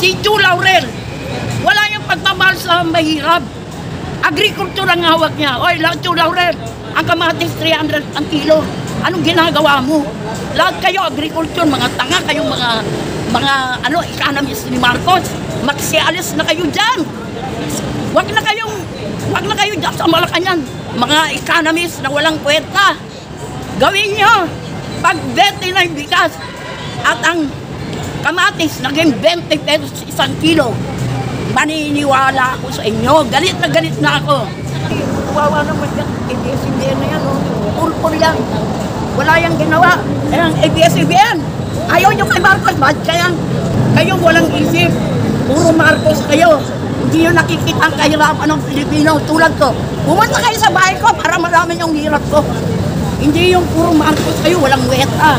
Si Chu Laurel, wala yung pagmamahal sa mahirap. Agriculture ang hawak niya. Oy, Chu Laurel, ang kamatis 300 ang kilo. Anong ginagawa mo? Lahat kayo, agriculture, mga tanga, kayong mga economist ni Marcos. Magsialis na kayo dyan. Wag na kayo dyan sa Malacanang. Mga economist na walang kwenta. Gawin nyo. Pag 20 na yung bigas at ang kamatis naging 20 pesos isang kilo, maniniwala ako sa inyo. Galit na ako. Wawa naman yan. ABS-CBN na yan. Pulpul yan. Wala yung ginawa. Ang ABS-CBN. Ayaw nyo kay Marcos. Bakit kayong walang isip? Puro Marcos kayo. Hindi nyo nakikita ang kahirapan ng Pilipino tulad ko. Pumunta kayo sa bahay ko para malaman yung hirap ko. Hindi yung puro Marcos kayo, walang weta.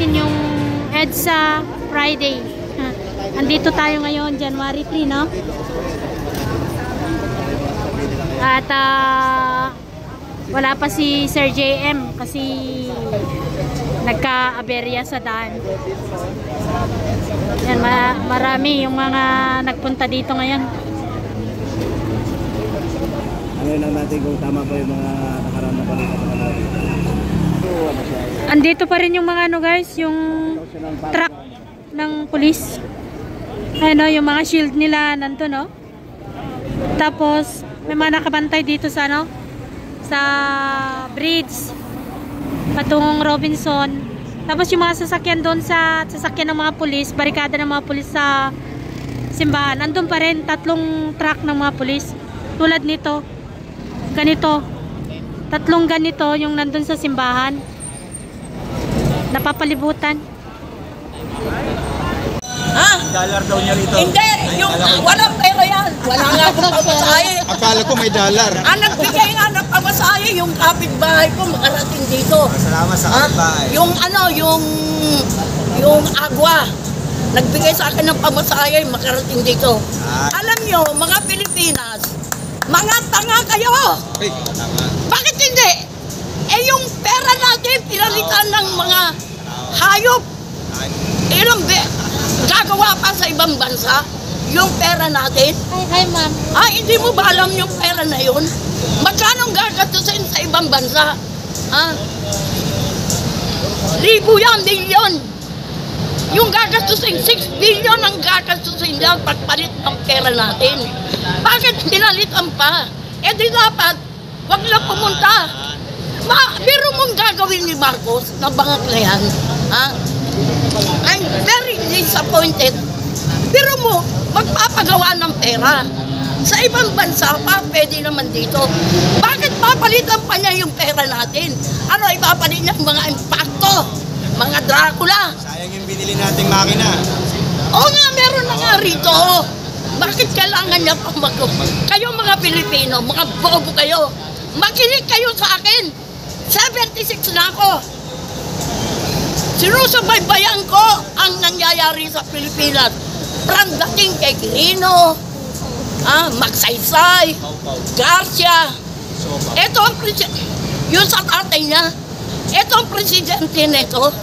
Yung EDSA Friday. Andito tayo ngayon, January 3, no? At wala pa si Sir JM kasi nagka-aberya sa daan. Yan, marami yung mga nagpunta dito ngayon. Ano lang natin kung tama pa yung mga nakaraan na balita pa natin. Andito pa rin yung mga guys, yung truck ng pulis. Ano, yung mga shield nila nandun, no? Tapos may mga nakabantay dito sa sa bridge patungong Robinson. Tapos yung mga sasakyan doon sa sasakyan ng mga pulis, barikada ng mga pulis sa simbahan. Nandun pa rin 3 truck ng mga pulis. Tulad nito. Ganito. 3 ganito yung nandun sa simbahan. Napapalibutan. Ha? Dollar daw niya rito. Hindi, yung walang pera yan. Wala nga akong pamasahe. Akala ko may dollar. Ang nagbigay nga ng pamasahe, yung kapitbahay ko makarating dito. Salamat sa kapitbahay. Yung agwa. Nagbigay sa akin ng pamasahe, makarating dito. Alam nyo, mga Pilipinas, mga tanga kayo. Ay, tanga. Bakit Hindi. Yung pera natin, pinalitan ng mga hayop. Gagawa pa sa ibang bansa yung pera natin. Hi ma'am. Hindi mo ba alam yung pera na yun? Magkano gagastusin sa ibang bansa? Libo yan, bilyon. Yung gagastusin, 6 billion ang gagastusin yan pagpalit ng pera natin. Bakit pinalitan pa? Di dapat, wag lang pumunta. Pero mong gagawin ni Marcos na bangak na yan. I'm very disappointed. Pero mo, magpapagawa ng pera. Sa ibang bansa pa, pwede naman dito. Bakit papalitan pa niya yung pera natin? Ano, ipapalit niya mga impacto? Mga Dracula? Sayang yung binili nating makina. Oo nga, meron na nga rito. Bakit kailangan niya pang Kayo mga Pilipino, mga bobo kayo. Makinig kayo sa akin. 76 na ako. Sinusubaybayan ko ang nangyayari sa Pilipinas. From dating kay Quirino, Magsaysay, Garcia. Ito ang yung sa tatay niya. Ito ang presidente nito.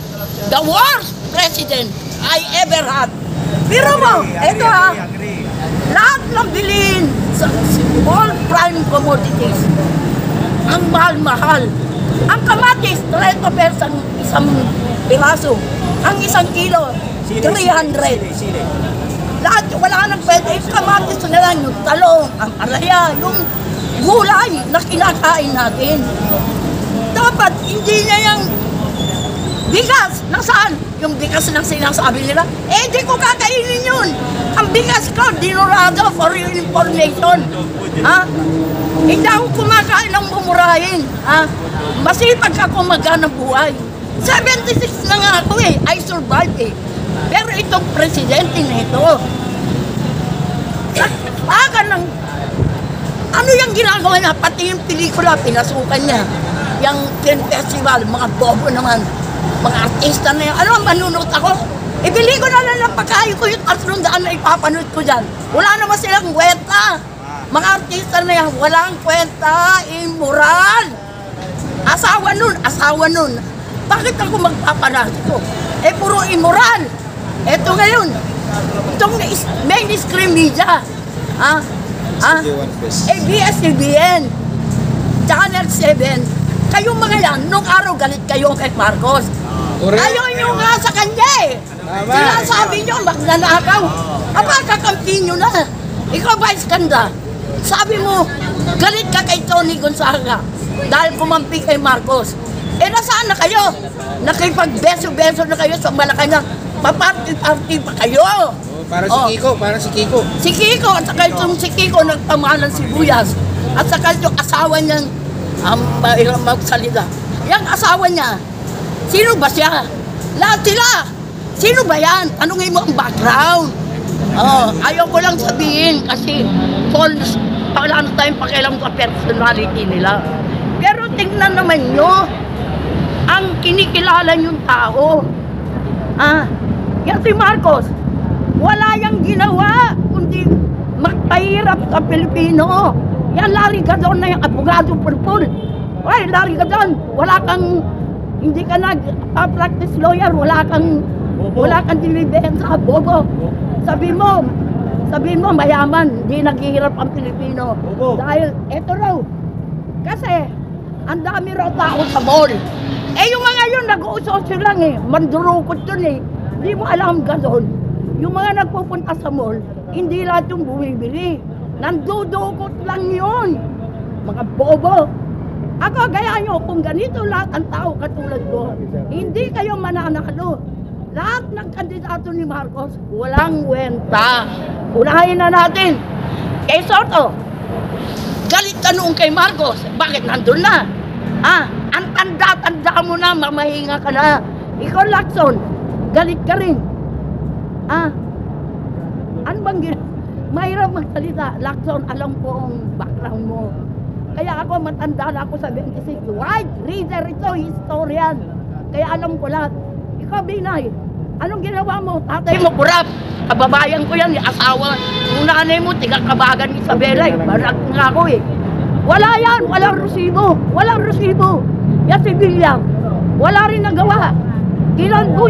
The worst president I ever had. Pero mo, ito lahat ng bilhin sa all prime commodities. Ang mahal-mahal. Ang kamatis, 30 pesos ang isang piraso. Ang isang kilo, 300. Lahat, wala nang pwede. Yung kamatis na lang, yung talong, ang araya, yung gulay na kinakain natin. Dapat, hindi niya yung bigas. Nasaan? Yung bigas na sinasabi nila. Di ko kakainin yun. Ang bigas ko, dinurado for your information. Hindi ako kumakain ng mumurahin. Masipag ako maghanap buhay. 76 na nga ako I survived Pero itong presidente na ito, Anong ginagawa niya? Pati yung pelikula, pinasukan niya. Yung film festival, mga bobo naman. Mga artista na yan. Ano ang manunod ako? Ibili ko na lang ng pagkain ko yung 300 na ipapanood ko dyan. Wala naman silang kwenta. Mga artista na yan, walang kwenta, immoral. Asawa nun. Bakit ako magpapanasi ko? Puro immoral. Eto ngayon, itong mainstream media. ABS-CBN, Channel 7, kayong mga yan, nung araw galit kayo kay Marcos. Ayaw nyo nga sa kanya eh. Sila sabi nyo, magnanakaw. Kakampi nyo na. Ikaw ba, Iskanda? Sabi mo, galit ka kay Tony Gonzaga dahil kumampi kay Marcos. Nasaan na kayo? Nakipagbeso-beso na kayo sa Malacanang. Paparty-party pa kayo. Para si Kiko. Si Kiko, at saka itong si Kiko nagpamahalan sibuyas. At saka itong asawa niyang magsalita. Yung asawa niya, sino ba siya? Lahat sila. Sino ba yan? Tanungin mo ang background. Ayaw ko lang sabihin kasi wala na tayong pakialam sa personality nila. Pero tingnan naman nyo, ang kinikilala yung tao. Yan si Marcos, wala yang ginawa kundi magpahirap sa Pilipino. Yan Larry Gadon na yung abogado pulpul. Ay, Larry Gadon, hindi ka nag-practice lawyer, wala kang dilibensa, bobo. Sabi mo mayaman, hindi naghihirap ang Pilipino. Dahil eto raw, kasi ang dami raw tao sa mall. Yung mga yun, nag-uusosyo lang mandurukot yun Hindi mo alam gano'n. Yung mga nagpupunta sa mall, hindi lahat yung bumibili. Nandudukot lang yun. Mga bobo. Ako, gaya nyo, kung ganito lahat ang tao katulad ko, hindi kayo mananalo. Lahat ng kandidato ni Marcos, walang wenta. Unahin na natin. Kay Soto, galit ka noong kay Marcos. Bakit nandun na? Ang tanda-tanda mo na, mamahinga ka na. Ikaw, Lacson, galit ka rin. Ano bang mahirap magsalita? Lacson, alam ko ang background mo. Kaya ako, matanda na ako sa 26. White reader ito, historian. Kaya alam ko lahat. Ikaw, Binay, anong ginawa mo? Tatay mo, kurap. Kababayan ko yan, asawa. Yung nanay mo, tiga-kabagan ni Isabela. Barak nga ako Wala yan, walang resibo. Walang resibo. Yan si William, wala rin nagawa. Inalbo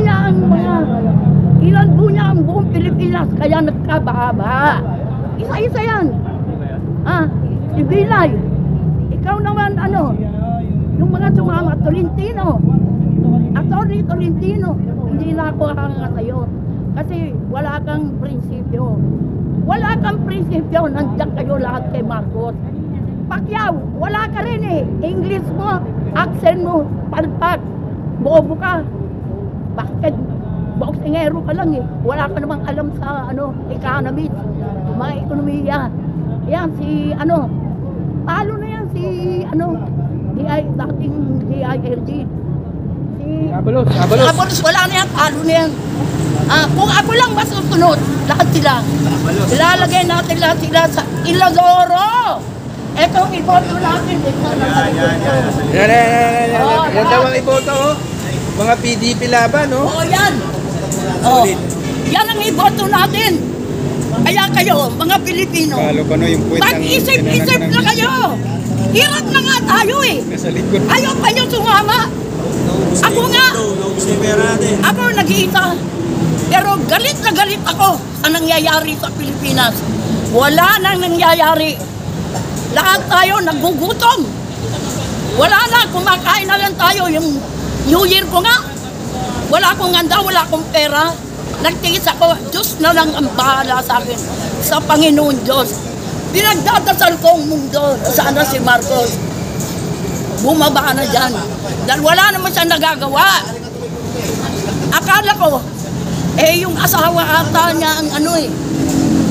niya ang buong Pilipinas, kaya nagkabaha-baha. Isa-isa yan. Si Bilay, ikaw naman yung mga sumama, Tolentino. Attorney Tolentino, hindi na ako hanga sa'yo. Kasi wala kang prinsipyo. Wala kang prinsipyo, nandiyan kayo lahat kay Marcos. Pacquiao, wala ka rin English mo, accent mo, palpak, bobo ka. Bakit? Boksingero ka lang Wala ka namang alam sa economics, mga ekonomiya. Yan si talo na yan si dating DILG. Si Abalos, wala na yan, talo na yan. Kung ako lang masusunod, lahat sila. Ilalagay natin lahat sila sa Iladoro. Ito ang iboto natin. Yan daw ang iboto Mga PDP laban yan. Yan ang iboto natin. Kaya kayo, mga Pilipino, mag-isip-isip na kayo. Hirap na nga tayo Ayaw pa nyo sumama. Ako nga. Ako nag-iisa. Pero galit na galit ako sa nangyayari sa Pilipinas. Wala nang nangyayari. Lahat tayo nagugutom. Wala na, kumakain na lang tayo. Yung New Year ko nga, wala akong handa, wala akong pera. Nagtiis ako, Diyos na lang ang bahala sa akin. Sa Panginoon Diyos. Pinagdadasal ko ang mundo. Sana si Marcos bumaba na dyan. Dahil wala naman siya nagagawa. Akala ko, yung asawa ata niya ang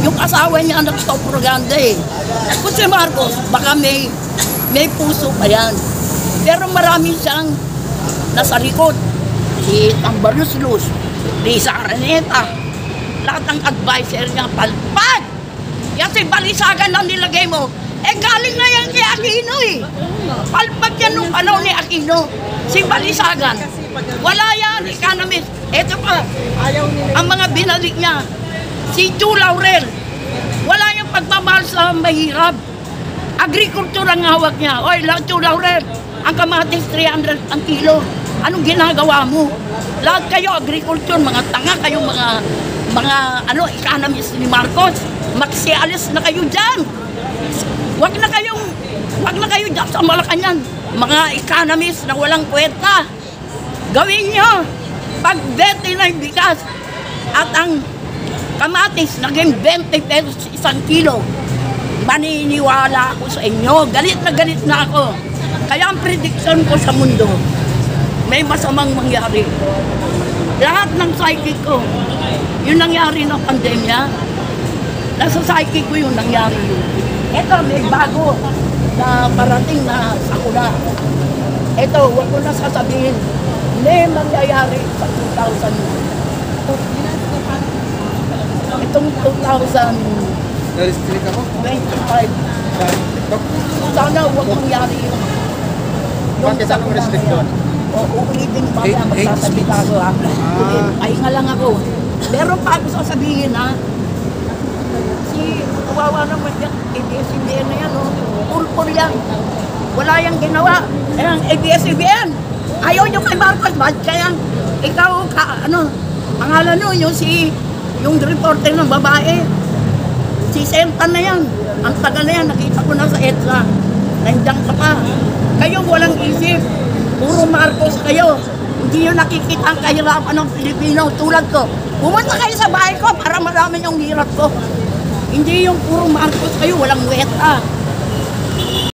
yung asawa niya ang nagpropaganda Kung si Marcos, baka may puso pa yan. Pero marami siyang nasa likod. Si Tambarlos Luz, Lisa Araneta, lahat ng advisor niya, palpag! Yan si Balisagan lang nilagay mo. Eh galing na yan kay Aquino eh. Palpag yan nung panahon ni Aquino. Si Balisagan. Wala yan, economist. Ito pa, ang mga binalik niya. Si Chu Laurel. Wala yung pagmamahal sa mahirap. Agriculture ang hawak niya. Oy, Chu Laurel, ang kamatis 300 ang kilo. Anong ginagawa mo? Lahat kayo, agriculture, mga tanga kayo, mga economist ni Marcos. Magsialis na kayo dyan. Wag na kayo dyan sa Malacanang. Mga economist na walang kwenta. Gawin nyo. Pag 29 bigas at ang kamatis naging 20 pesos isang kilo, maniniwala ako sa inyo. Galit na ako. Kaya ang prediction ko sa mundo, may masamang mangyari. Lahat ng psychic ko, yung nangyari ng pandemya, nasa psychic ko yung nangyari. Ito, may bago na parating na sakuna. Ito, huwag ko na sasabihin, may mangyayari sa 2000. Itong Na-restrict ako? 2025. Sana huwag mangyari yun. Bakit anong restrict doon? Uulitin pa kaya magsasalita ko ha. Pahinga lang ako. Meron pa ako sasabihin ha. Si kawawa naman yan, ABS-CBN na yan, pulpul yan. Wala yung ginawa. Ang ABS-CBN, ayaw nyo kay Marcos, ba't kaya ikaw, pangalan nyo, yung reporter ng babae, si Sentan na yan. Ang taga na yan, nakita ko na sa EDSA. Nandiyan ka pa. Kayo walang isip. Puro Marcos kayo. Hindi nyo nakikita ang kahirapan ng Pilipino tulad ko. Pumunta kayo sa bahay ko para malaman yung hirap ko. Hindi yung puro Marcos kayo, walang weta.